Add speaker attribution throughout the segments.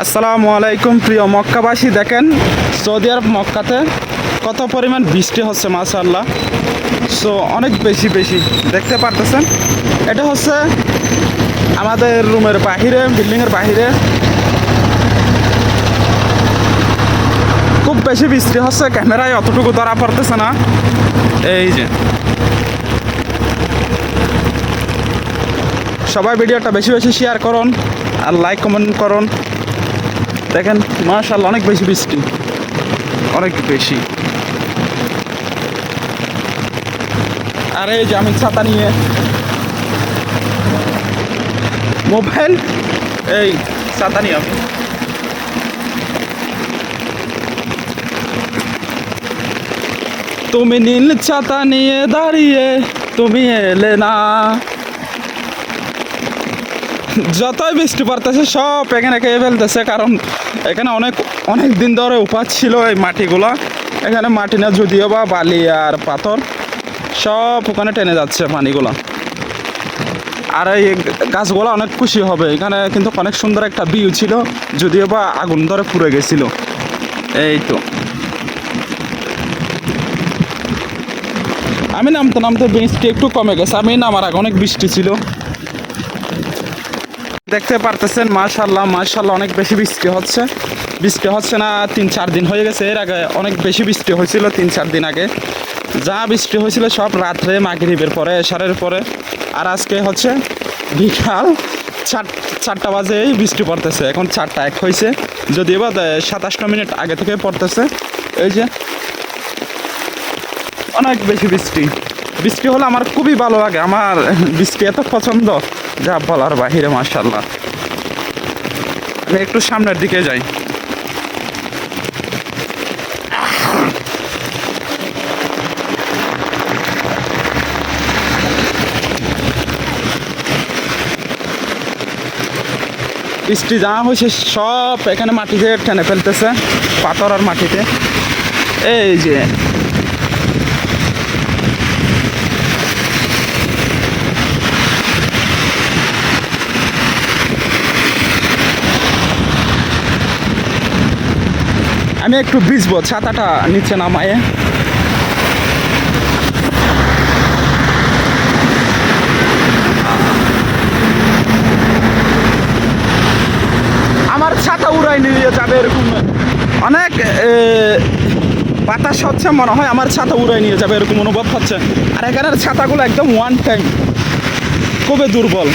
Speaker 1: আসসালামু আলাইকুম প্রিয় মক্কাবাসী, দেখেন সৌদি আরব মক্কাতে কত পরিমাণ বৃষ্টি হচ্ছে মাশাআল্লাহ। সো অনেক বেশি দেখতে পারতেছেন। এটা হচ্ছে আমাদের রুমের বাহিরে, বিল্ডিংয়ের বাহিরে খুব বেশি বৃষ্টি হচ্ছে, ক্যামেরায় অতটুকু ধরা পড়তেছে না। এই যে সবাই ভিডিওটা বেশি শেয়ার করুন আর লাইক কমেন্ট করুন। দেখেন মাশাআল্লাহ অনেক বেশি বৃষ্টি, অনেক বেশি। আর এই যে আমি ছাতা নিয়ে মোবাইল, এই ছাতা নিয়ে আমি তুমি নীল ছাতা নিয়ে দাঁড়িয়ে তুমি এলে না। যতই বৃষ্টি পড়তেছে সব এখানে খেয়ে ফেলতেছে, কারণ এখানে অনেক দিন ধরে উপাস ছিল এই মাটিগুলো। এখানে মাটি না, যদিও বা বালি আর পাথর সব ওখানে টেনে যাচ্ছে পানিগুলো। আর এই গাছগুলো অনেক খুশি হবে, এখানে কিন্তু অনেক সুন্দর একটা ভিউ ছিল, যদিও বা আগুন ধরে পুড়ে গেছিল। এই তো আমি নামতে বৃষ্টি একটু কমে গেছে, আমি নামার আগে অনেক বৃষ্টি ছিল। দেখতে পারতেছেন মাশাআল্লাহ অনেক বেশি বৃষ্টি হচ্ছে না 3-4 দিন হয়ে গেছে। এর আগে অনেক বেশি বৃষ্টি হয়েছিল 3-4 দিন আগে। যা বৃষ্টি হয়েছিল সব রাত্রে মাগরিবের পরে, এশারের পরে। আর আজকে হচ্ছে বিকাল 4টা বাজেই বৃষ্টি পড়তেছে। এখন 4টা 1 হয়েছে, যদিও বা 27 মিনিট আগে থেকে পড়তেছে। এই যে অনেক বেশি বৃষ্টি হলে আমার খুবই ভালো লাগে, আমার বৃষ্টি এত পছন্দ যা বলার বাহিরে মাশাআল্লাহ। আমি একটু সামনের দিকে যাই। বৃষ্টি যা হয়েছে সব এখানে মাটিতে টেনে ফেলতেছে, পাথর আর মাটিতে। এই যে আমি একটু ভিজবো, ছাতাটা নিচে নামায়ে। আমার ছাতা উড়াই নিয়ে যাবে এরকম অনেক বাতাস হচ্ছে, মনে হয় আমার ছাতা উড়াই নিয়ে যাবে এরকম অনুভব হচ্ছে। আর এখানের ছাতাগুলো একদম ওয়ান টাইম, খুবই দুর্বল।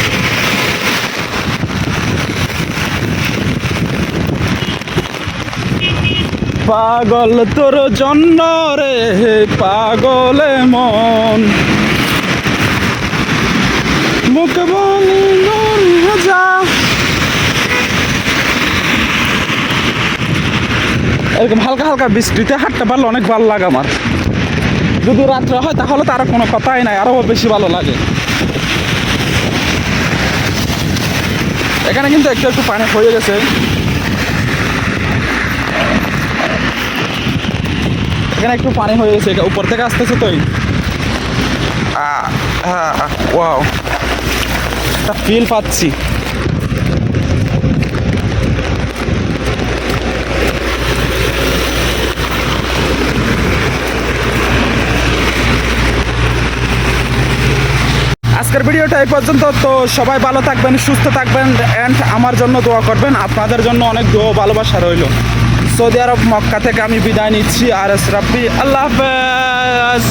Speaker 1: পাগল তোর জন্য রে পাগলে মন, মুখ বলি যা। এরকম হালকা বৃষ্টিতে হাঁটতে পারলে অনেক ভালো লাগে আমার। যদি রাত্রে হয় তাহলে তো আরো কোনো কথাই নাই, আরো বেশি ভালো লাগে। এখানে কিন্তু একটু পানি হয়ে গেছে। এখানে একটু পানি হয়ে গেছে, উপর থেকে আসতেছে তো। ওয়াও, একটা ফিল পাচ্ছি। আজকের ভিডিওটা এই পর্যন্ত। তো সবাই ভালো থাকবেন, সুস্থ থাকবেন, অ্যান্ড আমার জন্য দোয়া করবেন। আপনাদের জন্য অনেক দোয়া ভালোবাসা রইল। সৌদি আরব মক্কা থেকে আমি বিদায় নিচ্ছি। আর এস রাব্বি, আল্লাহ হাফেজ।